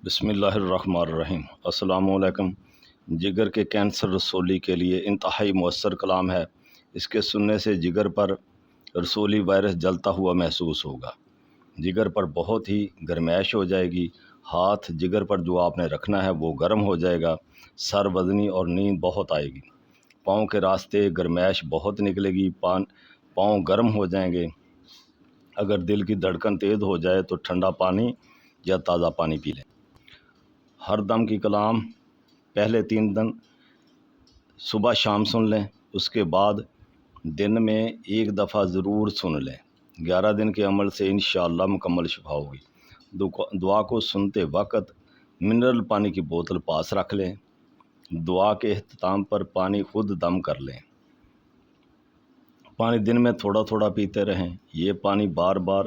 بسم اللہ الرحمن الرحیم۔ السلام علیکم۔ جگر کے کینسر رسولی کے لیے انتہائی مؤثر کلام ہے۔ اس کے سننے سے جگر پر رسولی وائرس جلتا ہوا محسوس ہوگا، جگر پر بہت ہی گرمائش ہو جائے گی، ہاتھ جگر پر جو آپ نے رکھنا ہے وہ گرم ہو جائے گا، سر وزنی اور نیند بہت آئے گی، پاؤں کے راستے گرمائش بہت نکلے گی، پاؤں گرم ہو جائیں گے۔ اگر دل کی دھڑکن تیز ہو جائے تو ٹھنڈا پانی یا تازہ پانی پی لیں۔ ہر دم کی کلام پہلے 3 دن صبح شام سن لیں، اس کے بعد دن میں 1 دفعہ ضرور سن لیں۔ 11 دن کے عمل سے انشاءاللہ مکمل شفا ہوگی۔ دعا کو سنتے وقت منرل پانی کی بوتل پاس رکھ لیں۔ دعا کے اختتام پر پانی خود دم کر لیں۔ پانی دن میں تھوڑا تھوڑا پیتے رہیں۔ یہ پانی بار بار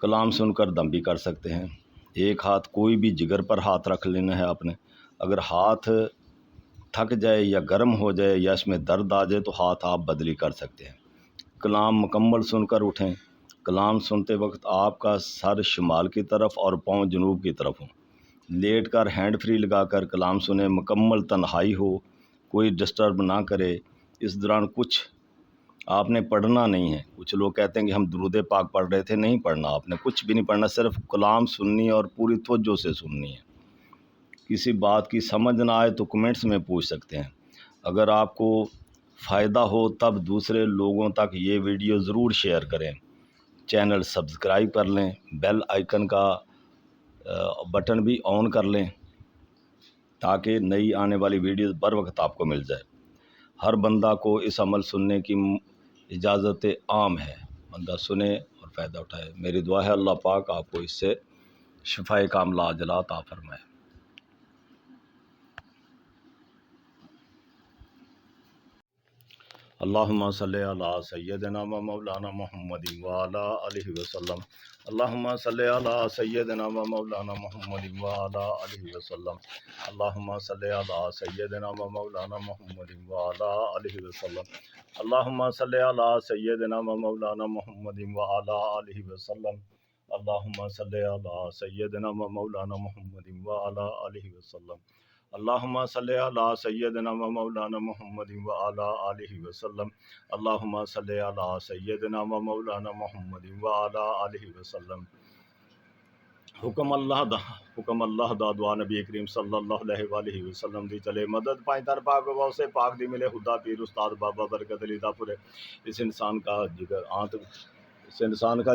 کلام سن کر دم بھی کر سکتے ہیں۔ ایک ہاتھ کوئی بھی جگر پر ہاتھ رکھ لینا ہے آپ نے۔ اگر ہاتھ تھک جائے یا گرم ہو جائے یا اس میں درد آ جائے تو ہاتھ آپ بدلی کر سکتے ہیں۔ کلام مکمل سن کر اٹھیں۔ کلام سنتے وقت آپ کا سر شمال کی طرف اور پاؤں جنوب کی طرف ہوں۔ لیٹ کر ہینڈ فری لگا کر کلام سنیں، مکمل تنہائی ہو، کوئی ڈسٹرب نہ کرے۔ اس دوران کچھ آپ نے پڑھنا نہیں ہے۔ کچھ لوگ کہتے ہیں کہ ہم درود پاک پڑھ رہے تھے، نہیں پڑھنا، آپ نے کچھ بھی نہیں پڑھنا، صرف کلام سننی اور پوری توجہ سے سننی ہے۔ کسی بات کی سمجھ نہ آئے تو کمنٹس میں پوچھ سکتے ہیں۔ اگر آپ کو فائدہ ہو تب دوسرے لوگوں تک یہ ویڈیو ضرور شیئر کریں۔ چینل سبسکرائب کر لیں، بیل آئیکن کا بٹن بھی آن کر لیں تاکہ نئی آنے والی ویڈیوز بر وقت آپ کو مل جائے۔ ہر بندہ کو اس عمل سننے کی اجازت عام ہے، بندہ سنے اور فائدہ اٹھائے۔ میری دعا ہے اللہ پاک آپ کو اس سے شفائے کاملہ عاجلہ عطا فرمائے۔ اللہم صلی علی سیدنا و مولانا محمد وعلی آلہ وسلم۔ اللہم صلی علی سیدنا و مولانا محمد وعلی آلہ وسلم۔ اللہم صلی علی سیدنا و مولانا محمد وعلی آلہ وسلم۔ اللہم صلی علی سیدنا و مولانا محمد وعلی آلہ وسلم۔ اللہم صلی علی سیدنا و مولانا محمد وعلی آلہ وسلم۔ اللہم صلی علی سیدنا و مولانا محمد وعلی آلہ وسلم۔ اللہم صلی علی سیدنا و مولانا محمد وعلی آلہ وسلم۔ حکم اللہ دا دعا نبی کریم صلی اللہ علیہ وآلہ وسلم دی چلے مدد پائیں تر پاک و سے پاک دی ملے خدا پیر استاد بابا برکت علی دا پورے۔ اس انسان کا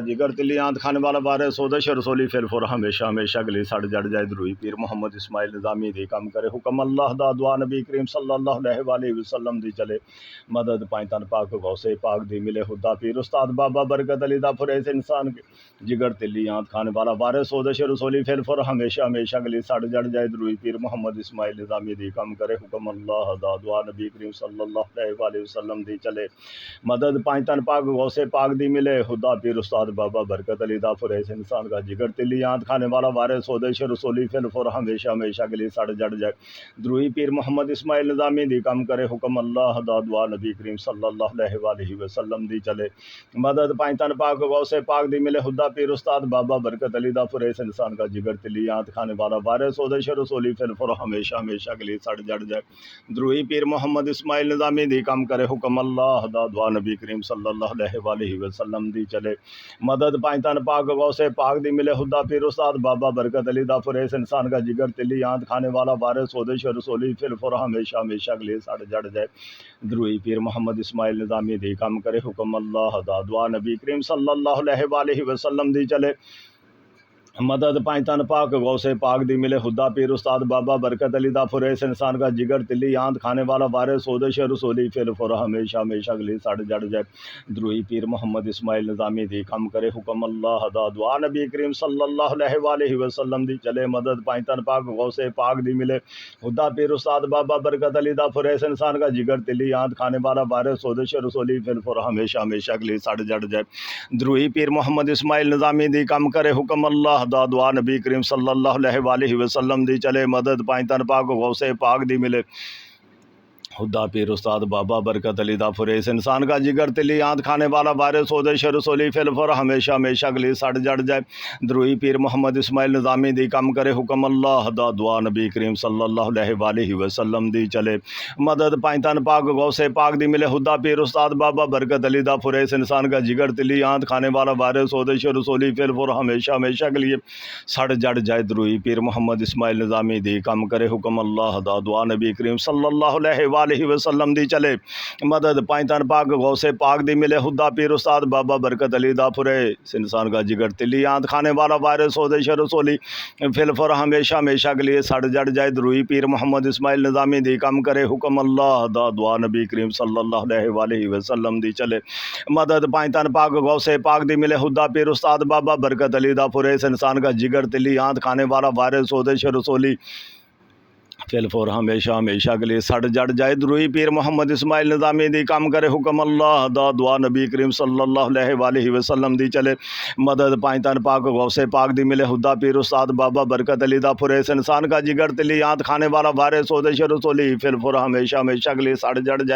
جگر تلی آنت کھانے والا بارے سودش رسولی فر ہمیشہ ہمیشہ گلی سڑ جڑ جائے دروئی پیر محمد اسماعیل نظامی دی کم کرے۔ حکم اللہ دا دعا نبی کریم صلی اللہ علیہ وآلہ وسلم دی چلے مدد پائیں تن پاک غوث پاک دی ملے خدا پیر استاد بابا برکت علی دا پورے۔ اس انسان کے جگر تلی آنت کھانے والا بارے سودش رسولی فر ہمیشہ ہمیشہ گلی سڑ جڑ جائے دروئی پیر محمد اسماعیل نظامی دی کم کرے۔ حکم اللہ دا دعا نبی کریم صلی اللہ علیہ وآلہ وسلم دی چلے مدد پائیں تن پاک غوث پاک دی ملے خدا پیر استاد بابا برکت علی دا پورے۔ اس انسان کا جگر تلی آنت کھانے والا وارث سودش رسولی فر ہمیشہ ہمیشہ گلی سڑ جڑ جائے دروئی پیر محمد اسماعیل نظامی دی کم کرے۔ حکم اللہ دا دعا نبی کریم صلی اللہ علیہ وآلہ وسلم دی چلے مدد پائیں تن پاک غوث پاک دی ملے خدا پیر استاد بابا برکت علی دا پورے۔ اس انسان کا جگر تلی آنت کھانے والا وارث سودش رسولی فر ہمیشہ ہمیشہ گلی سڑ جڑ جائے دروئی پیر محمد اسماعیل نظامی دی کم کرے۔ حکم اللہ دا دعا نبی کریم صلی اللہ علیہ وآلہ وسلم دی چلے مدد پائیں تن پاک غوث پاک دی ملے خدا پیر استاد بابا برکت علی دا پورے۔ اس انسان کا جگر تلی آنت کھانے والا وارث سودش رسولی فر ہمیشہ ہمیشہ گلی سڑ جڑ جائے دروئی پیر محمد اسماعیل نظامی دی کم کرے۔ حکم اللہ دا دعا نبی کریم صلی اللہ علیہ وآلہ وسلم دی چلے مدد پائیں تن پاک غوث پاک دی ملے خدا پیر استاد بابا برکت علی دا پورے۔ اس انسان کا جگر تلی آنت کھانے والا وارث سودش رسولی فر ہمیشہ ہمیشہ گلی سڑ جڑ جائے دروئی پیر محمد اسماعیل نظامی دی کم کرے۔ حکم اللہ دا دعا نبی کریم صلی اللہ علیہ وآلہ وسلم دی چلے مدد پائیں تن پاک غوث پاک دی ملے خدا پیر استاد بابا برکت علی دا پورے۔ اس انسان کا جگر تلی آنت کھانے والا وارث سودش رسولی فر ہمیشہ ہمیشہ گلی سڑ جڑ جائے دروئی پیر محمد اسماعیل نظامی دی کم کرے۔ حکم اللہ دا دعا نبی کریم صلی اللہ علیہ وآلہ وسلم دی چلے مدد پائیں تن پاک غوث پاک دی ملے خدا پیر استاد بابا برکت علی دا فریس انسان کا جگر تلی آنت کھانے والا وارث سودش رسولی فلفر ہمیشہ ہمیشہ گلی سڑ جڑ جائے دروئی پیر محمد اسماعیل نظامی دی کم کرے حکم اللہ دا دعا نبی کریم صلی اللہ علیہ وآلہ وسلم دی چلے مدد پائنتن پاک غوث پاک دی ملے خدا پیر استاد بابا برکت علی دا فریس انسان کا جگر تلی آنت کھانے والا وارث سودش رسولی فلفر ہمیشہ ہمیشہ گلی سڑ جڑ جائے دروئی پیر محمد اسماعیل نظامی دی کم کرے حکم اللہ دا دعا نبی کریم صلی اللہ علیہ وآلہ وسلم دی چلے مدد پائنتن پاک غوث پاک دی ملے خدا پیر استاد بابا برکت علی دا پھرے انسان کا جگر تلی آنت کھانے والا وارث سودش رسولی فلفر ہمیشہ ہمیشہ کے لیے سڑ جڑ جائے دروئی پیر محمد اسماعیل نظامی دی کم کرے حکم اللہ دا دعا نبی کریم صلی اللہ علیہ وآلہ وسلم دی چلے مدد پائنتن پاک غوث پاک دی ملے خدا پیر استاد بابا برکت علی دا پھرے انسان کا جگر تلی آنت کھانے والا وارث سودش رسولی فلفور ہمیشہ ہمیشہ کے لیے سڑ جڑ جائے دروئی پیر محمد اسماعیل نظامی دی کم کرے حکم اللہ دا دعا نبی کریم صلی اللہ علیہ وآلہ وسلم دی چلے مدد پائنتن پاک غوث پاک دی ملے خدا پیر استاد بابا برکت علی دا فریس انسان کا جگر تلی آنت کھانے والا وارث سودش رسولی فلفور ہمیشہ ہمیشہ کے لیے سڑ جڑ جائے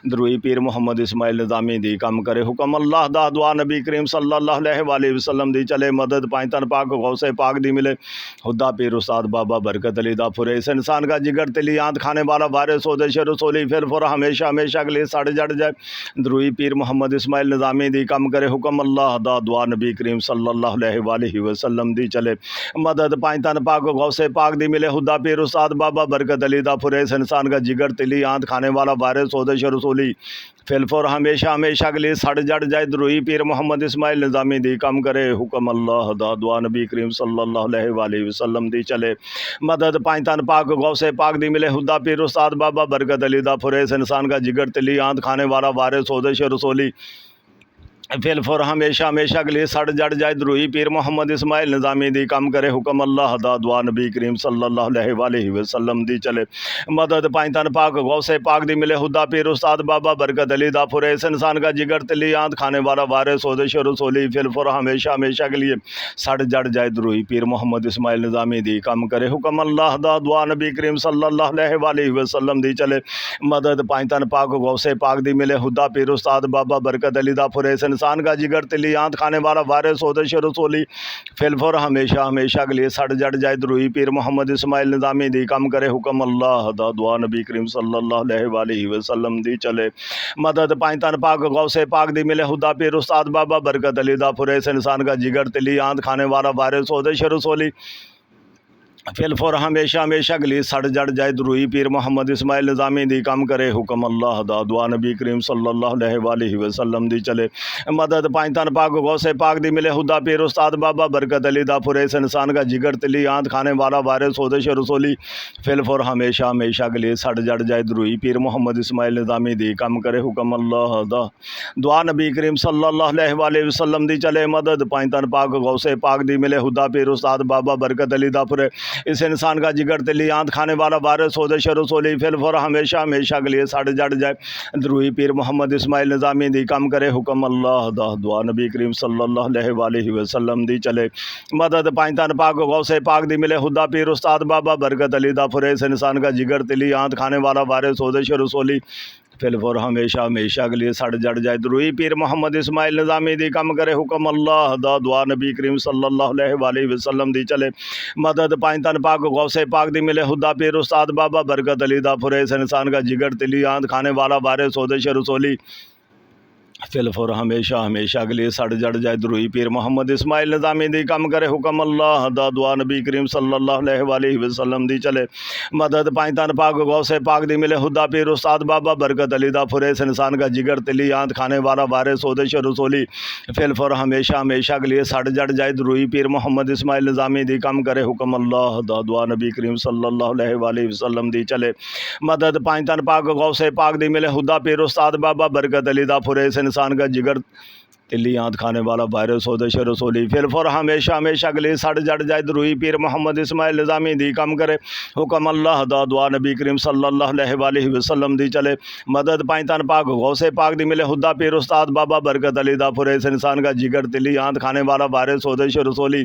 دروئی پیر محمد اسماعیل نظامی دی کم کرے حکم اللہ دا دعا نبی کریم صلی اللہ علیہ وآلہ وسلم دی چلے مدد پائنتن پاک غوث پاک دی ملے خدا پیر استاد بابا برکت علی دا فریس انسان کا جگر تلی آنت کھانے والا وارث سودش رسولی فلفور ہمیشہ ہمیشہ کے لیے سڑ جڑ جائے دروئی پیر محمد اسماعیل نظامی دی کم کرے حکم اللہ دا دعا نبی کریم صلی اللہ علیہ وآلہ وسلم دی چلے مدد پائنتن پاک غوث پاک دی ملے خدا پیر استاد بابا برکت علی دا فریس انسان کا جگر تلی آنت کھانے والا وارث سودش رسولی فلفور ہمیشہ ہمیشہ کے لیے سڑ جڑ جائے دروئی پیر محمد اسماعیل نظامی دی کم کرے حکم اللہ دا دعا نبی کریم صلی اللہ علیہ وآلہ وسلم دی چلے مدد پائنتن پاک غوث پاک دی ملے خدا پیر استاد بابا برکت علی دا فریس انسان کا جگر تلی آنت کھانے والا وارث سودش رسولی فلفور ہمیشہ ہمیشہ کے لیے سڑ جڑ جائے دروئی پیر محمد اسماعیل نظامی دی کم کرے حکم اللہ دا دعا نبی کریم صلی اللہ علیہ وآلہ وسلم دی چلے مدد پائنتن پاک غوث پاک دی ملے خدا پیر استاد بابا برکت علی دا فریس انسان کا جگر تلی آنت کھانے والا وارث سودش رسولی فلفور ہمیشہ ہمیشہ کے لیے سڑ جڑ جائے دروئی پیر محمد اسماعیل نظامی دی کم کرے حکم اللہ دا دعا نبی کریم صلی اللہ علیہ وآلہ وسلم دی چلے مدد پائنتن پاک غوث پاک دی ملے خدا پیر استاد بابا برکت علی دا فریس انسان کا جگر تلی آنت کھانے والا وارث سودش رسولی فلفور ہمیشہ ہمیشہ کے لیے سڑ جڑ جائے دروئی پیر محمد اسماعیل نظامی دی کم کرے حکم اللہ دا دعا نبی کریم صلی اللہ علیہ وآلہ وسلم دی چلے مدد پائنتن پاک غوث پاک دی ملے خدا پیر استاد بابا برکت علی دا فریس انسان کا جگر تلی آنت کھانے والا وارث سودش رسولی فلفور ہمیشہ ہمیشہ کے لیے سڑ جڑ جائے دروئی پیر محمد اسماعیل نظامی دی کم کرے حکم اللہ دا دعا نبی کریم صلی اللہ علیہ وآلہ وسلم دی چلے مدد پائنتن پاک غوث پاک دی ملے خدا پیر استاد بابا برکت علی دا فریس انسان کا جگر تلی آنت کھانے والا وارث سودش رسولی فلفور ہمیشہ ہمیشہ کے لیے سڑ جڑ جائے دروئی پیر محمد اسماعیل نظامی دی کم کرے حکم اللہ دا دعا نبی کریم صلی اللہ علیہ وآلہ وسلم دی چلے مدد پائنتن پاک غوث پاک دی ملے خدا پیر استاد بابا برکت علی دا فریس اس انسان کا جگر تلی آنت کھانے والا وارث سودش رسولی فلفور ہمیشہ ہمیشہ کے لیے سڑ جڑ جائے دروئی پیر محمد اسماعیل نظامی دی کم کرے حکم اللہ دا دعا نبی کریم صلی اللہ علیہ وآلہ وسلم دی چلے مدد پائنتن پاک غوث پاک دی ملے خدا پیر استاد بابا برکت علی دا فریس انسان کا جگر تلی آنت کھانے والا وارث سودش رسولی فلفور ہمیشہ ہمیشہ کے لیے سڑ جڑ جائے دروئی پیر محمد اسماعیل نظامی دی کم کرے حکم اللہ دا دعا نبی کریم صلی اللہ علیہ وآلہ وسلم دی چلے مدد پائنتن پاک غوث پاک دی ملے خدا پیر استاد بابا برکت علی دا فریس انسان کا جگر تلی آنت کھانے والا وارث سودش رسولی فلفور ہمیشہ ہمیشہ کے لیے سڑ جڑ جائے دروئی پیر محمد اسماعیل نظامی دی کم کرے حکم اللہ دا دعا نبی کریم صلی اللہ علیہ وآلہ وسلم دی چلے مدد پائنتن پاک غوث پاک دی ملے خدا پیر استاد بابا برکت علی دا فریس انسان کا جگر تلی آنت کھانے والا وارث سودش رسولی فلفور ہمیشہ ہمیشہ کے لیے سڑ جڑ جائے دروئی پیر محمد اسماعیل نظامی دی کم کرے حکم اللہ دا دعا نبی کریم صلی اللہ علیہ وآلہ وسلم دی چلے مدد پائنتن پاک غوث پاک دی ملے خدا پیر استاد بابا برکت علی دا فریس انسان کا جگر تلی آنت کھانے والا وارث سودش رسولی فلفور ہمیشہ ہمیشہ کے لیے سڑ جڑ جائے دروئی پیر محمد اسماعیل نظامی دی کم کرے حکم اللہ دا دعا نبی کریم صلی اللہ علیہ وآلہ وسلم دی چلے مدد پائنتن پاک غوث پاک دی ملے خدا پیر استاد بابا برکت علی دا فریس انسان کا جگر تلی آنت کھانے والا وارث سودش رسولی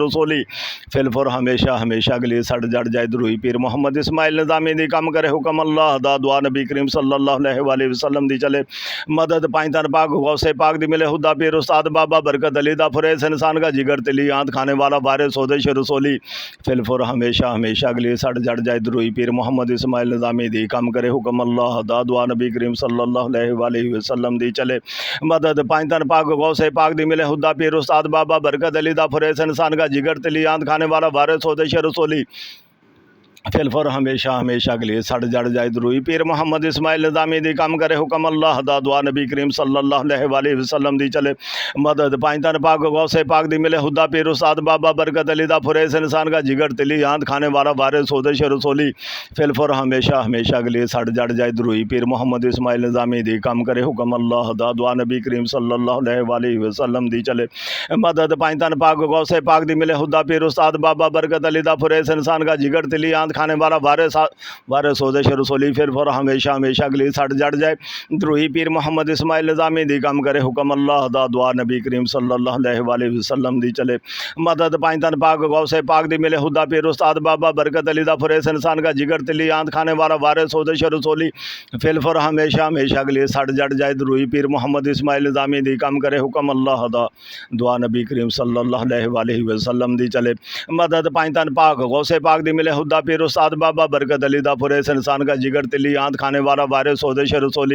رسولی فلفر ہمیشہ ہمیشہ کے لیے سڑ جڑ جائے دروئی پیر محمد اسماعیل نظامی دی کم کرے حکم اللہ دا دعا نبی کریم صلی اللہ علیہ وآلہ وسلم دی چلے مدد پائنتن پاک غوث پاک دی ملے خدا پیر استاد بابا برکت علی دا فریز انسان کا جگر تلی آند کھانے والا وارث سودش رسولی فلفر ہمیشہ ہمیشہ کے لیے سڑ جڑ جائے دروئی پیر محمد اسماعیل نظامی دی کم کرے حکم اللہ دا دعا نبی کریم صلی اللہ علیہ وآلہ وسلم دی چلے مدد پائنتن پاک غوث پاک دی ملے خدا پیر استاد بابا برکت علی دا فریز انسان کا جگر تلی آند کھانے والا وارث سودش رسولی فلفر ہمیشہ ہمیشہ کے لیے سڑ جڑ جائے دروئی پیر محمد اسماعیل نظامی دی کم کرے حکم اللہ دا دعا نبی کریم صلی اللہ علیہ وآلہ وسلم دی چلے مدد پائنتن پاک غوث پاک دی ملے خدا پیر استاد بابا برکت علی دا فریز انسان کا جگر تلی آند کھانے والا وارث سودش رسولی فلفر ہمیشہ ہمیشہ کے لیے سڑ جڑ جائے دروئی پیر محمد اسماعیل نظامی دی کم کرے حکم اللہ دا دعا نبی کریم صلی اللہ علیہ وآلہ وسلم دی چلے مدد پائنتن پاک غوث پاک دی ملے خدا پیر استاد بابا برکت علی دا فریز انسان کا جگر تلی آند کھانے والا وارث سودش رسولی فلفر ہمیشہ ہمیشہ کے لیے سڑ جڑ جائے دروئی پیر محمد اسماعیل نظامی دی کم کرے حکم اللہ دا دعا نبی کریم صلی اللہ علیہ وآلہ وسلم دی چلے مدد پائنتن پاک غوث پاک دی ملے خدا پیر استاد بابا برکت علی دا فریز انسان کا جگر تلی آند کھانے والا وارث سودش رسولی فلفر ہمیشہ ہمیشہ کے لیے سڑ جڑ جائے دروئی پیر محمد اسماعیل نظامی دی کم کرے حکم اللہ دا دعا نبی کریم صلی اللہ علیہ وآلہ وسلم دی چلے مدد پائنتن پاک غوث پاک دی ملے خدا پیر استاد بابا برکت علی دا فریز انسان کا جگر تلی آند کھانے والا وارث سودش رسولی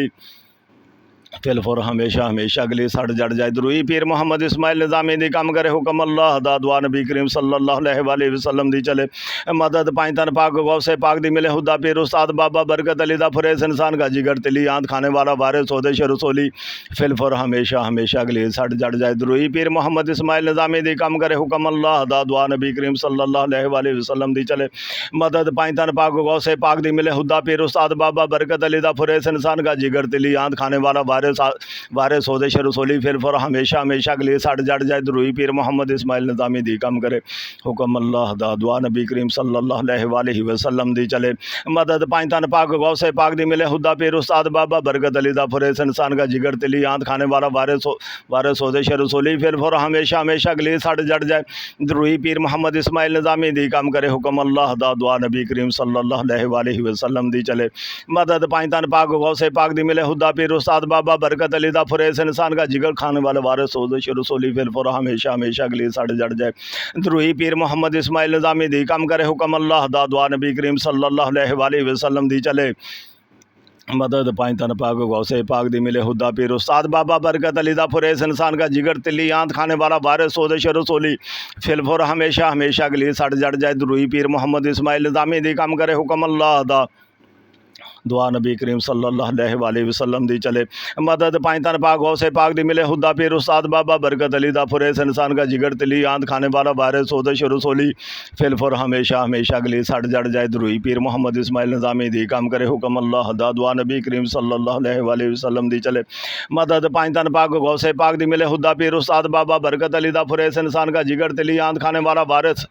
فلفر ہمیشہ ہمیشہ کے لیے سڑ جڑ جائے دروئی پیر محمد اسماعیل نظامی دی کم کرے حکم اللہ دا دعا نبی کریم صلی اللہ علیہ وآلہ وسلم دی چلے مدد پائنتن پاک غوث پاک دی ملے خدا پیر استاد بابا برکت علی دا فریز انسان کا جگر تلی آند کھانے والا وارث سودش رسولی فلفر ہمیشہ ہمیشہ کے لیے سڑ جڑ جائے دروئی پیر محمد اسماعیل نظامی دی کم کرے حکم اللہ دا دعا نبی کریم صلی اللہ علیہ وآلہ وسلم دی چلے مدد پائنتن پاک غوث پاک دی ملے خدا پیر استاد بابا برکت علی دا فریز انسان کا جگر تلی آند کھانے والا وارث سودش رسولی فلفر ہمیشہ ہمیشہ کے لیے سڑ جڑ جائے دروئی پیر محمد اسماعیل نظامی دی کم کرے حکم اللہ دا دعا نبی کریم صلی اللہ علیہ وآلہ وسلم دی چلے مدد پائنتن پاک غوث پاک دی ملے خدا پیر استاد بابا برکت علی دا فریز انسان کا جگر تلی آند کھانے والا وارث سودش رسولی فلفر ہمیشہ ہمیشہ کے لیے سڑ جڑ جائے دروئی پیر محمد اسماعیل نظامی دی کم کرے حکم اللہ دا دعا نبی کریم صلی اللہ علیہ وآلہ وسلم دی چلے مدد پائنتن پاک غوث پاک دی ملے خدا پیر استاد بابا برکت علی دا فریز انسان کا جگر کھانے والا وارث سودش رسولی فلفر ہمیشہ ہمیشہ کے لیے سڑ جڑ جائے دروئی پیر محمد اسماعیل نظامی دی کم کرے حکم اللہ دا دعا نبی کریم صلی اللہ علیہ وآلہ وسلم دی چلے مدد پائنتن پاک غوث پاک دی ملے خدا پیر استاد بابا برکت علی دا فریز انسان کا جگر تلی آند کھانے والا وارث سودش رسولی فلفر ہمیشہ ہمیشہ کے لیے سڑ جڑ جائے دروئی پیر محمد اسماعیل نظامی دی کم کرے حکم اللہ دا دعا نبی کریم صلی اللہ علیہ وآلہ وسلم دی چلے مدد پائنتن پاک غوث پاک دی ملے خدا پیر استاد بابا برکت علی دا فریز انسان کا جگر تلی آند کھانے والا وارث سودش رسولی فلفر ہمیشہ ہمیشہ کے لیے سڑ جڑ جائے دروئی پیر محمد اسماعیل نظامی دی کم کرے حکم اللہ دا دعا نبی کریم صلی اللہ علیہ وآلہ وسلم دی چلے مدد پائنتن پاک غوث پاک دی ملے خدا پیر استاد بابا برکت علی دا فریز انسان کا جگر تلی آند کھانے والا وارث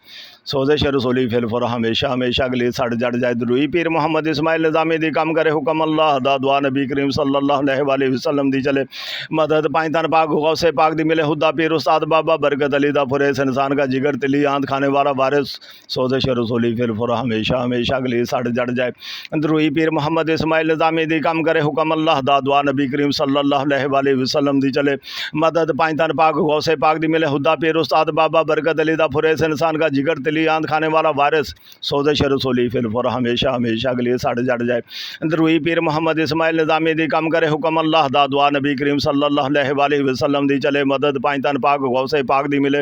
سودش رسولی فلفر ہمیشہ ہمیشہ کے لیے سڑ جڑ جائے دروئی پیر محمد اسماعیل نظامی دی کم کرے حکم اللہ دا دعا نبی کریم صلی اللہ علیہ وآلہ وسلم دی چلے مدد پائنتن پاک غوث پاک دی ملے خدا پیر استاد بابا برکت علی دا فریز انسان کا جگر تلی آند کھانے والا وارث سودش رسولی فلفر ہمیشہ ہمیشہ کے لیے سڑ جڑ جائے دروئی پیر محمد اسماعیل نظامی دی کم کرے حکم اللہ دا دعا نبی کریم صلی اللہ علیہ وآلہ وسلم دی چلے مدد پائنتن پاک غوث پاک دی ملے خدا پیر استاد بابا برکت علی دا فریز انسان کا جگر تلی آند کھانے والا وارث سودش رسولی فلفر ہمیشہ ہمیشہ کے لیے سڑ جڑ جائے دروئی پیر محمد اسماعیل نظامی دی کم کرے حکم اللہ دا دعا نبی کریم صلی اللہ علیہ وآلہ وسلم دی چلے مدد پائنتن پاک غوث پاک دی ملے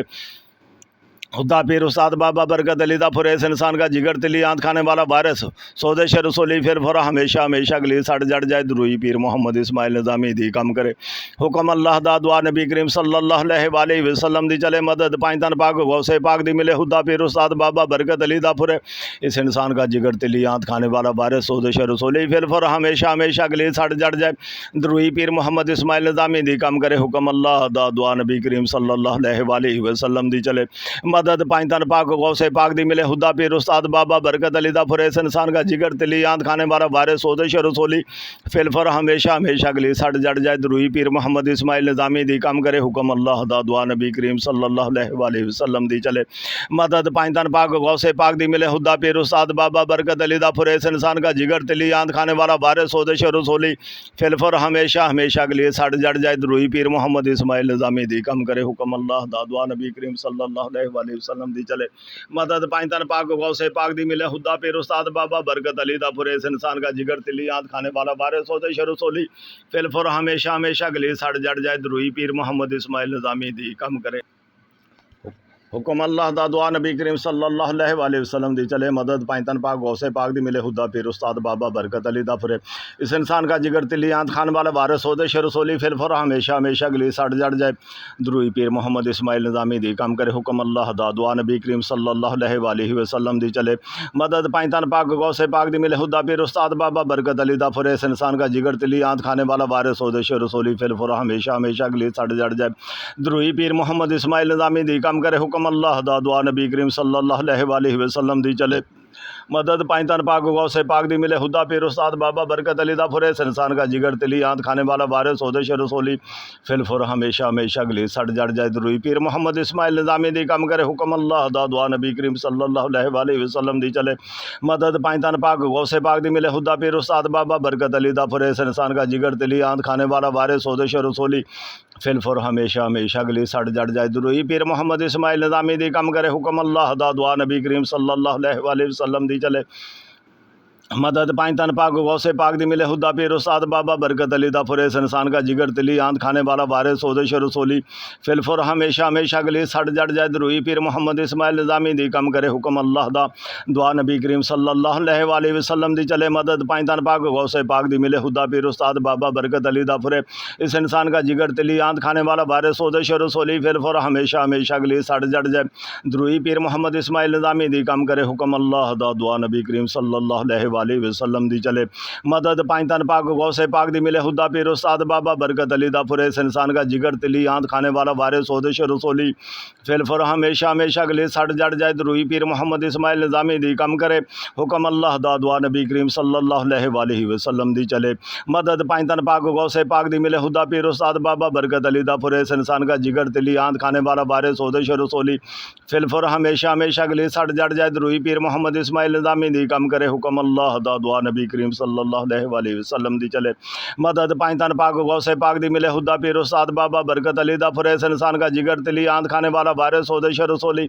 خدا پیر استاد بابا برکت علی دا فریز انسان کا جگر تلی آند کھانے والا وارث سودش رسولی فلفر ہمیشہ ہمیشہ کے لیے سڑ جڑ جائے دروئی پیر محمد اسماعیل نظامی دی کم کرے حکم اللہ دا دعا نبی کریم صلی اللہ علیہ وآلہ وسلم دی چلے مدد پائنتن پاک غوث پاک دی ملے خدا پیر استاد بابا برکت علی دا فریز اس انسان کا جگر تلی آند کھانے والا وارث سودش رسولی فلفر ہمیشہ ہمیشہ کے لیے سڑ جڑ جائے دروئی پیر محمد اسماعیل نظامی دی کم کرے حکم اللہ دا دعا نبی کریم صلی اللہ علیہ وآلہ وسلم دی چلے مدد پائیں تن پاک غوث پاک دی ملے خدا پیر استاد بابا برکت علی دا فریس انسان کا جگر تلی آند کھانے والا وارث سودش رسولی فلفر ہمیشہ ہمیشہ گلی سڑ جڑ جائے روئی پیر محمد اسماعیل نظامی دی کام کرے حکم اللہ دا دعا نبی کریم صلی اللہ علیہ وسلم دی چلے مدد پائیں تن پاک غوث پاک دی ملے خدا پیر استاد بابا برکت علی دا فریس انسان کا جگر تلی آند کھانے والا وارث سودش رسولی فلفر ہمیشہ ہمیشہ گلی سڑ جڑ جائے روئی پیر محمد اسماعیل نظامی دی کام کرے حکم اللہ دا دعا نبی کریم صلی اللہ علیہ وسلم دی چلے مدد پائیں تن پاک غوث پاک دی ملے خدا پیر استاد بابا برکت علی دا فریس انسان کا جگر تلی آند کھانے والا وارث سودش رسولی فلفر ہمیشہ ہمیشہ گلی سڑ جڑ جائے روئی پیر محمد اسماعیل نظامی دی کم کرے حکم اللہ دا دعا نبی کریم صلی اللہ علیہ وسلم دی چلے مدد پائیں تن پاک غوث پاک دی ملے خدا پیر استاد بابا برکت علی دا فرے اس انسان کا جگر تلی آند کھان والا وارث سودش رسولی فلفر ہمیشہ ہمیشہ گلی سڑ جڑ جائے دروئی پیر محمد اسماعیل نظامی دی کم کرے حکم اللہ دا دعا نبی کریم صلی اللہ علیہ وسلم دی چلے مدد پائیں تن پاک غوث پاک دی ملے خدا پیر استاد بابا برکت علی دا فرے اس انسان کا جگر تلی آند کھانے والا وارث سودش رسولی فلفر ہمیشہ ہمیشہ گلی سڑ جڑ جائے دروئی پیر محمد اسماعیل نظامی دی کم کرے حکم اللہ دا دعا نبی کریم صلی اللہ علیہ وسلم دی چلے مدد پائیں تن پاک غوث پاک دی ملے خدا پیر استاد بابا برکت علی دا فریس انسان کا جگر تلی آند کھانے والا وارث سودش رسولی فلفر ہمیشہ ہمیشہ گلی سڑ جڑ جائے دروئی پیر محمد اسماعیل نظامی دی کم کرے حکم اللہ دا دعا نبی کریم صلی اللہ علیہ وسلم دی چلے مدد پائیں تن پاک غوث پاک دی ملے خدا پیر استاد بابا برکت علی دا فریس انسان کا جگر تلی آند کھانے والا وارث سودش رسولی فلفر ہمیشہ ہمیشہ گلی سڑ جڑ جائے دروئی پیر محمد اسماعیل نظامی دی کم کرے حکم اللہ دا دعا نبی کریم صلی اللہ علیہ وسلم دی چلے مدد پائیں تن پاک غوث پاک دی ملے خدا پیر استاد بابا برکت علی دا فریس انسان کا جگر تلی آند کھانے والا وارث سودش رسولی فلفر ہمیشہ ہمیشہ گلی سڑ جڑ جائے دروئی پیر محمد اسماعیل نظامی دی کم کرے حکم اللہ دا دعا نبی کریم صلی اللہ علیہ وسلم دی چلے مدد پائیں تن پاک غوث پاک دی ملے خدا پیر استاد بابا برکت علی دا فرے اس انسان کا جگر تلی آند کھانے والا وارث سودش رسولی فلفر ہمیشہ ہمیشہ گلی سڑ جڑ جائے دروئی پیر محمد اسماعیل نظامی دی کم کرے حکم اللہ دا دعا نبی کریم صلی اللہ علیہ وسلم دی چلے مدد پائیں تن پاک غوث پاک دی ملے خدا پیر استاد بابا برکت علی دا فریس انسان کا جگر تلی آند کھانے والا وارث سودش رسولی فلفر ہمیشہ ہمیشہ گلی سڑ جڑ جائے دروئی پیر محمد اسماعیل نظامی دی کم کرے حکم اللہ دا دعا نبی کریم صلی اللہ علیہ وسلم دی چلے مدد پائیں تن پاک غوث پاک دی ملے خدا پیر استاد بابا برکت علی دا فریس انسان کا جگر تلی آند کھانے والا وارث سودش رسولی فلفر ہمیشہ ہمیشہ گلی سڑ جڑ جائے دروئی پیر محمد اسماعیل نظامی دی کم کرے حکم اللہ دا دعا نبی کریم صلی اللہ علیہ وسلم دی چلے مدد پائیں تن پاک غوث پاک دی ملے خدا پیر استاد بابا برکت علی دا فریس انسان کا جگر تلی آند کھانے والا وارث سودش رسولی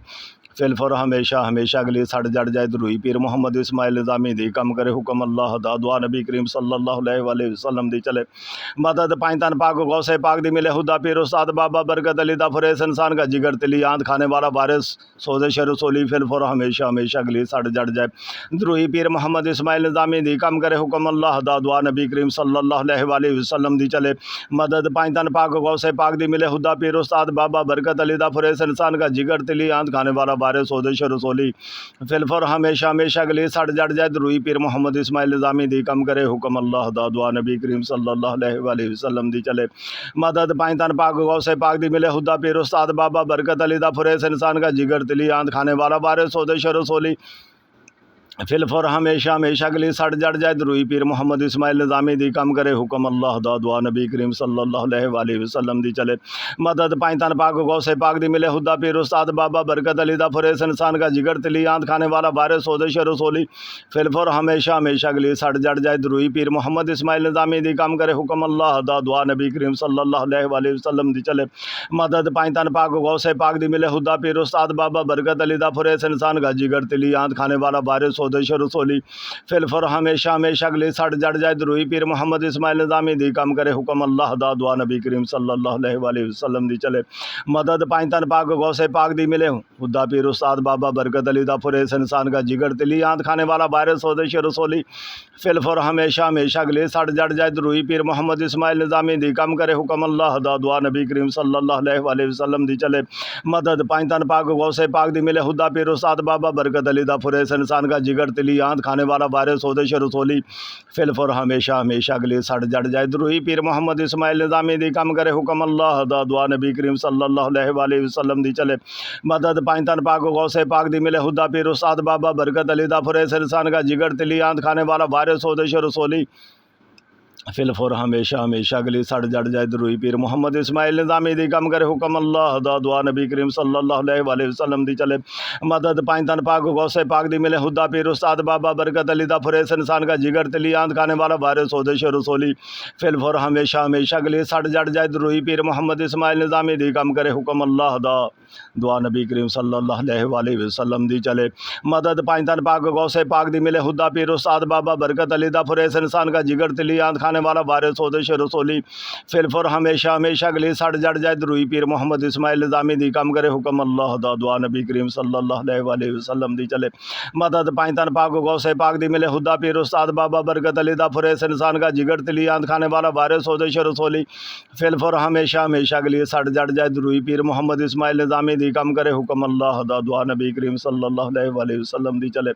فلفر ہمیشہ ہمیشہ گلی سڑ جڑ جائے دروئی پیر محمد اسماعیل نظامی دی کم کرے حکم اللہ دا دعا نبی کریم صلی اللہ علیہ وسلم دی چلے مدد پائیں تن پاک غوث پاک دی ملے خدا پیر استاد بابا برکت علی دا فریس انسان کا جگر تلی آند کھانے والا وارث سودش رسولی فلفر ہمیشہ ہمیشہ گلی سڑ جڑ جائے دروئی پیر محمد اسماعیل نظامی دی کم کرے حکم اللہ دا دعا نبی کریم صلی اللہ علیہ وسلم دی چلے مدد پائیں تن پاک غوث پاک دی ملے خدا پیر استاد بابا برکت علی دا فریس انسان کا جگر تلی آند کھانے والا وارث سودش رسولی فلفر ہمیشہ ہمیشہ گلی سڑ جڑ جائے دروئی پیر محمد اسماعیل نظامی دی کم کرے حکم اللہ دا دعا نبی کریم صلی اللہ علیہ وسلم دی چلے مدد پائیں تن پاک غوث پاک دی ملے خدا پیر استاد بابا برکت علی دا فریس انسان کا جگر تلی آند کھانے والا وارث سودش رسولی فلفر ہمیشہ ہمیشہ گلی سڑ جڑ جائے دروئی پیر محمد اسماعیل نظامی دی کم کرے حکم اللہ دا دعا نبی کریم صلی اللہ علیہ وسلم دی چلے مدد پائیں تن پاک غوث پاک دی ملے خدا پیر استاد بابا برکت علی دا فریس انسان کا جگر تلی آند کھانے والا وارث سودش رسولی فلفر ہمیشہ ہمیشہ گلی سڑ جڑ جائے دروئی پیر محمد اسماعیل نظامی دی کم کرے حکم اللہ دا دعا نبی کریم صلی اللہ علیہ وسلم دی چلے مدد پائیں تن پاک غوث پاک دی ملے خدا پیر استاد بابا برکت علی دا فریس انسان کا جگر تلی آند کھانے والا وارث سودش رسولی فلفر ہمیشہ ہمیشہ گلی سڑ جڑ جائے دروئی پیر محمد اسماعیل نظامی دی کم کرے حکم اللہ دا دعا نبی کریم صلی اللہ علیہ وسلم دی چلے مدد پائیں تن پاک غوث پاک دی ملے خدا پیر استاد بابا برکت علی دا فریس انسان کا جگر تلی آند کھانے والا وارث سودش رسولی فلفر ہمیشہ ہمیشہ گلی سڑ جڑ جائے دروئی پیر محمد اسماعیل نظامی دی کم کرے حکم اللہ دا دعا نبی کریم صلی اللہ علیہ وسلم دی چلے مدد پائیں تن پاک غوث پاک دی ملے خدا پیر استاد بابا برکت علی دا فریس انسان کا جگر جگر تلی آنت کھانے والا بار سودش رسولی فل فور ہمیشہ ہمیشہ کے لیے سڑ جڑ جائے دروہی پیر محمد اسماعیل نظامی دی کم کرے حکم اللہ دا دعا نبی کریم صلی اللہ علیہ وآلہ وسلم دی چلے مدد پائنتن پاک غوث پاک دی ملے خدا پیر استاد بابا برکت علی دا فریس انسان کا جگر تلی آنت کھانے والا بار سودش رسولی فل فور ہمیشہ ہمیشہ کے لیے سڑ جڑ جائے دروہی پیر محمد اسماعیل نظامی دی کم کرے حکم اللہ دا دعا نبی کریم صلی اللہ علیہ وآلہ وسلم دی چلے مدد پائنتن پاک غوث پاک دی ملے خدا پیر استاد بابا برکت علی دا فریس انسان کا جگر تلی آنت کھانے والا بار سودش رسولی فل فور ہمیشہ ہمیشہ کے لیے سڑ جڑ جائے دروہی پیر محمد اسماعیل نظامی دی کم کرے حکم اللہ دا دعا نبی کریم صلی اللہ علیہ وآلہ وسلم دی چلے مدد پائنتن پاک غوث پاک دی ملے خدا پیر استاد بابا برکت علی دا فریس انسان کا جگر تلی آنت کھانے والا بار سودش رسولی فل فور ہمیشہ ہمیشہ کے لیے سڑ جڑ جائے دروہی پیر محمد اسماعیل نظامی دی کم کرے حکم اللہ دا دعا نبی کریم صلی اللہ علیہ وآلہ وسلم دی چلے مدد پائنتن پاک غوث پاک دی ملے خدا پیر استاد بابا برکت علی دا فریس انسان کا جگر تلی آنت کھانے والا بار سودش رسولی فل فور ہمیشہ ہمیشہ کے لیے سڑ جڑ جائے دروہی پیر محمد اسماعیل نظامی دی کم کرے حکم اللہ دا دعا نبی کریم صلی اللہ علیہ وآلہ وسلم دی چلے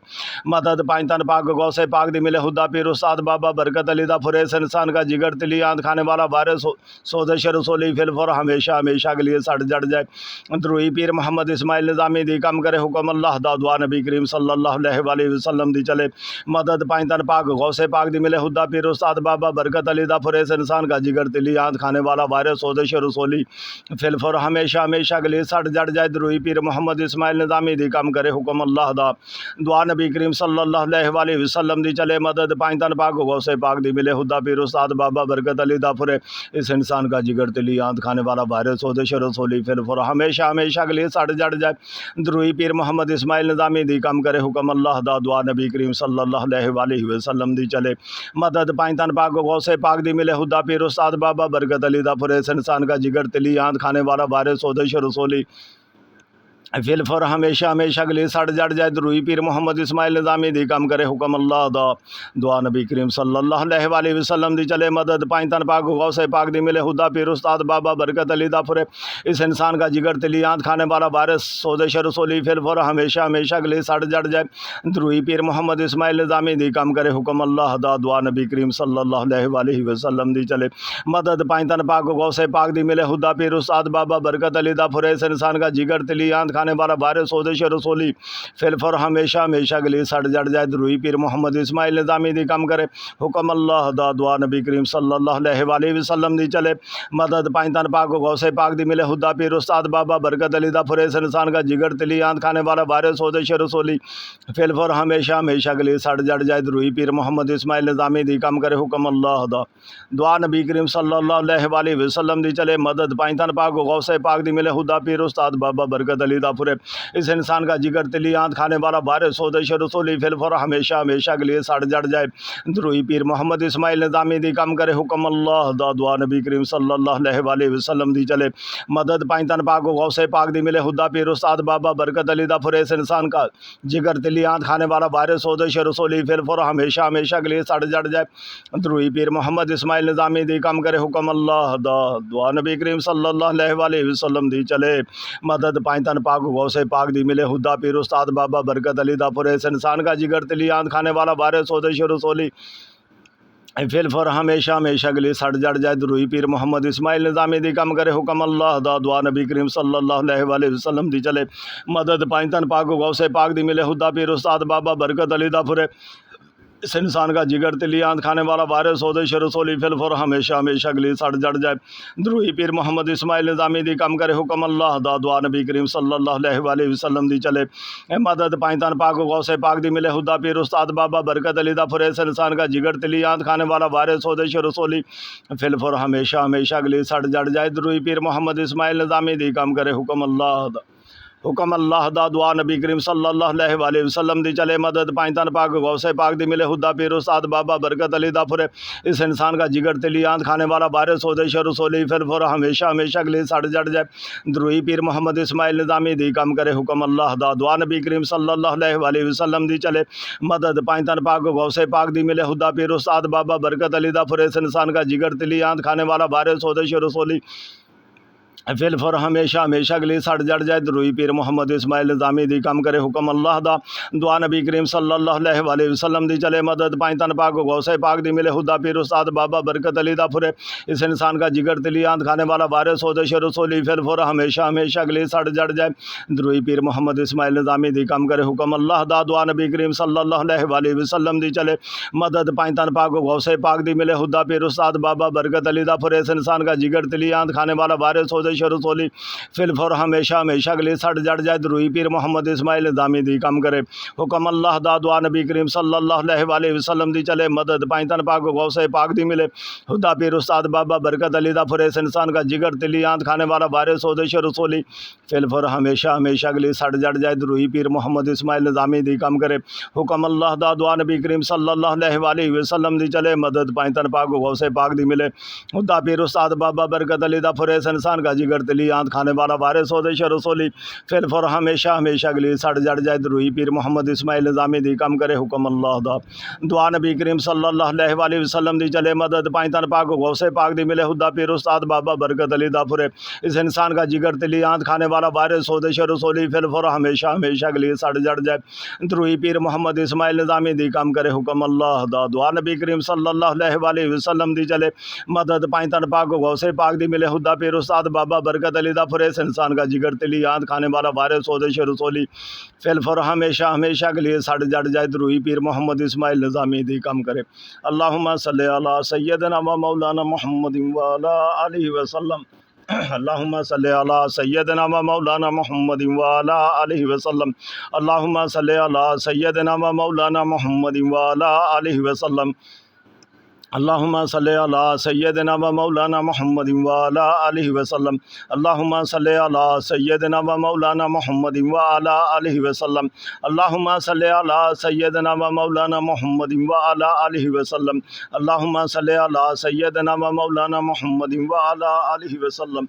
مدد پائنتن پاک غوث پاک دی ملے خدا پیر استاد بابا برکت علی دا فریس انسان کا جگر تلی آنت کھانے والا بار سودش رسولی فل فور ہمیشہ ہمیشہ کے لیے سڑ جڑ جائے دروہی پیر محمد اسماعیل نظامی دی کم کرے حکم اللہ دا دعا نبی کریم صلی اللہ علیہ وآلہ وسلم دی چلے مدد پائنتن پاک غوث پاک دی ملے خدا پیر استاد بابا برکت علی دا فریس انسان کا جگر تلی آنت کھانے والا بار سودش رسولی فل فور ہمیشہ ہمیشہ کے لیے سڑ جڑ جائے دروہی پیر محمد اسماعیل نظامی دی کم کرے حکم اللہ دا دعا نبی کریم صلی اللہ علیہ وآلہ وسلم دی چلے مدد پائنتن پاک غوث پاک دی ملے خدا پیر استاد بابا برکت علی دا فر اس انسان کا جگر تلی آنت کھانے والا بار سودش رسولی فل فور ہمیشہ ہمیشہ کے لیے سڑ جڑ جائے دروہی پیر محمد اسماعیل نظامی دی کم کرے حکم اللہ دا دعا نبی کریم صلی اللہ علیہ وآلہ وسلم دی چلے مدد پائنتن پاک غوث پاک دی ملے خدا پیر استاد بابا برکت علی دا فر اس انسان کا جگر تلی آنت کھانے والا بار سودش رسولی فل فور ہمیشہ ہمیشہ کے لیے سڑ جڑ جائے دروہی پیر محمد اسماعیل نظامی دی کم کرے حکم اللہ دا دعا نبی کریم صلی اللہ علیہ وآلہ وسلم دی چلے مدد پائنتن پاک غوث پاک دی ملے خدا پیر استاد بابا برکت علی دا فر اس انسان کا جگر تلی آنت کھانے والا بار سودش رسولی فل فور ہمیشہ ہمیشہ کے لیے سڑ جڑ جائے دروہی پیر محمد اسماعیل نظامی دی کم کرے حکم اللہ دا دعا نبی کریم صلی اللہ علیہ وآلہ وسلم دی چلے مدد پائنتن پاک غوث پاک دی ملے خدا پیر استاد بابا برکت علی دا فر اس انسان کا جگر تلی آنت کھانے والا بار سودش رسولی فل فور ہمیشہ ہمیشہ کے لیے سڑ جڑ جائے دروہی پیر محمد اسماعیل نظامی دی کم کرے حکم اللہ دا دعا نبی کریم صلی اللہ علیہ وآلہ وسلم دی چلے مدد پائنتن پاک غوث پاک دی ملے خدا پیر استاد بابا برکت علی دا فر اس انسان کا جگر تلی آنت کھانے والا بار سودش رسولی فل فور ہمیشہ ہمیشہ کے لیے سڑ جڑ جائے دروہی پیر محمد اسماعیل نظامی دی کم کرے حکم اللہ دا دعا نبی کریم صلی اللہ علیہ وآلہ وسلم دی چلے مدد پائنتن پاک غوث پاک دی ملے خدا پیر استاد بابا برکت علی دا فر اس انسان کا جگر تلی آنت کھانے والا بار سودش رسولی فل فور ہمیشہ ہمیشہ کے لیے سڑ جڑ جائے دروہی پیر محمد اسماعیل نظامی دی کم کرے حکم اللہ دا دعا نبی کریم صلی اللہ علیہ وآلہ وسلم دی چلے مدد پائنتن پاک غوث پاک دی ملے خدا پیر استاد بابا برکت علی دا فر اس انسان کا جگر تلی آنت کھانے والا بار سودش رسولی فل فور ہمیشہ ہمیشہ کے لیے سڑ جڑ جائے دروہی پیر محمد اسماعیل نظامی دی کم کرے حکم اللہ دا دعا نبی کریم صلی اللہ علیہ وآلہ وسلم دی چلے مدد پائنتن پاک غوث پاک دی ملے خدا پیر استاد بابا برکت علی دا فر اس انسان کا جگر تلی آنت کھانے والا بار سودش رسولی فل فور ہمیشہ ہمیشہ کے لیے سڑ جڑ جائے دروہی پیر محمد اسماعیل نظامی دی کم کرے حکم اللہ دا دعا نبی کریم صلی اللہ علیہ وآلہ وسلم دی چلے مدد پائنتن پاک غوث پاک دی ملے خدا پیر استاد بابا برکت علی دا فر اس انسان کا جگر تلی آنت کھانے والا بار سودش رسولی فل فور ہمیشہ ہمیشہ کے لیے سڑ جڑ جائے دروہی پیر محمد اسماعیل نظامی دی کم کرے حکم اللہ دا دعا نبی کریم صلی اللہ علیہ وآلہ وسلم دی چلے مدد پائنتن پاک غوث پاک دی ملے خدا پیر استاد بابا برکت علی دا فر اس انسان کا جگر تلی آنت کھانے والا بار سودش رسولی فل فور ہمیشہ ہمیشہ کے لیے سڑ جڑ جائے دروہی پیر محمد اسماعیل نظامی دی کم کرے حکم اللہ دا دعا نبی کریم صلی اللہ علیہ وآلہ وسلم دی چلے مدد پائنتن پاک غوث پاک دی ملے خدا پیر استاد بابا برکت علی دا فر اس انسان کا جگر تلی آنت کھانے والا بار سودش رسولی فل فور ہمیشہ ہمیشہ کے لیے سڑ جڑ جائے دروہی پیر محمد اسماعیل نظامی دی کم کرے حکم اللہ دا دعا نبی کریم صلی اللہ علیہ وآلہ وسلم دی چلے مدد پائنتن پاک غوث پاک دی ملے خدا پیر استاد بابا برکت علی دا فر اس انسان کا جگر تلی آنت کھانے والا بار سودش رسولی فل فر ہمیشہ ہمیشہ کے لیے سڑ جڑ جائے دروئی پیر محمد اسماعیل نظامی دی کم کرے حکم اللہ دا دعا نبی کریم صلی اللہ علیہ وآلہ وسلم دی چلے مدد پائیں تن پاک غوث پاک دی ملے خدا پیر استاد بابا برکت علی دا پھرے اس انسان کا جگر دلی آندھ کھانے والا وارث سودش رسولی فل فر ہمیشہ ہمیشہ کے لیے سڑ جڑ جائے دروئی پیر محمد اسماعیل نظامی دی کم کرے حکم اللہ دا دعا نبی کریم صلی اللہ علیہ وآلہ وسلم دی چلے مدد پائیں تن پاک غوث پاک دی ملے خدا پیر استاد بابا برکت علی دا پھرے اس انسان کا جگر دلی آندھ کھانے والا وارث سودش رسولی فل فور ہمیشہ ہمیشہ کے لیے سڑ جڑ جائے دروئی پیر محمد اسماعیل نظامی دی کم کرے حکم اللہ دا دعا نبی کریم صلی اللہ علیہ وآلہ وسلم دی چلے مدد پائیں تن پاک غوث پاک دی ملے خدا پیر استاد بابا برکت علی دا پھرے اس انسان کا جگر دلی آندھ کھانے والا وارث سودش رسولی فل فور ہمیشہ ہمیشہ کے لیے سڑ جڑ جائے دروئی پیر محمد اسماعیل نظامی دی کم کرے حکم اللہ دا دعا نبی کریم صلی اللہ علیہ وآلہ وسلم دی چلے مدد پائیں تن پاک غوث پاک دی ملے خدا پیر استاد بابا برکت علی دا پھرے اس انسان کا جگر دلی آندھ کھانے والا وارث سودش رسولی پھر فر ہمیشہ ہمیشہ کے لیے سڑ جڑ جائے دروئی پیر محمد اسماعیل نظامی دی کم کرے حکم اللہ دا دعا نبی کریم صلی اللہ علیہ وآلہ وسلم دی چلے مدد پائیں تن پاک غوث پاک دی ملے خدا پیر استاد بابا برکت علی دا پھرے اس انسان کا جگر دلی آندھ کھانے والا وارث سودش رسولی پھر فر ہمیشہ ہمیشہ کے لیے سڑ جڑ جائے دروئی پیر محمد اسماعیل نظامی دی کم کرے حکم اللہ دا دعا نبی کریم صلی اللہ علیہ وآلہ وسلم دی چلے مدد پائیں تن پاک غوث پاک دی ملے خدا پیر استاد بابا برکت علی دا پھرے اس انسان کا جگر دلی آندھ کھانے والا وارث سودش رسولی فل فر ہمیشہ ہمیشہ کے لیے سڑ جڑ جائے دروئی پیر محمد اسماعیل نظامی دی کم کرے اللہم صلی علی سیدنا و مولانا محمد وعلی آلہ وسلم اللہم صلی علی سیدنا و مولانا محمد وعلی آلہ وسلم اللہم صلی علی سیدنا و مولانا محمد وعلی آلہ وسلم اللہم صلی علی سیدنا و مولانا محمد وعلی آلہ وسلم اللہم صلی علی سیدنا و مولانا محمد وعلی آلہ وسلم اللہم صلی علی سیدنا و مولانا محمد وعلی آلہ وسلم اللہم صلی علی سیدنا و مولانا محمد وعلی آلہ وسلم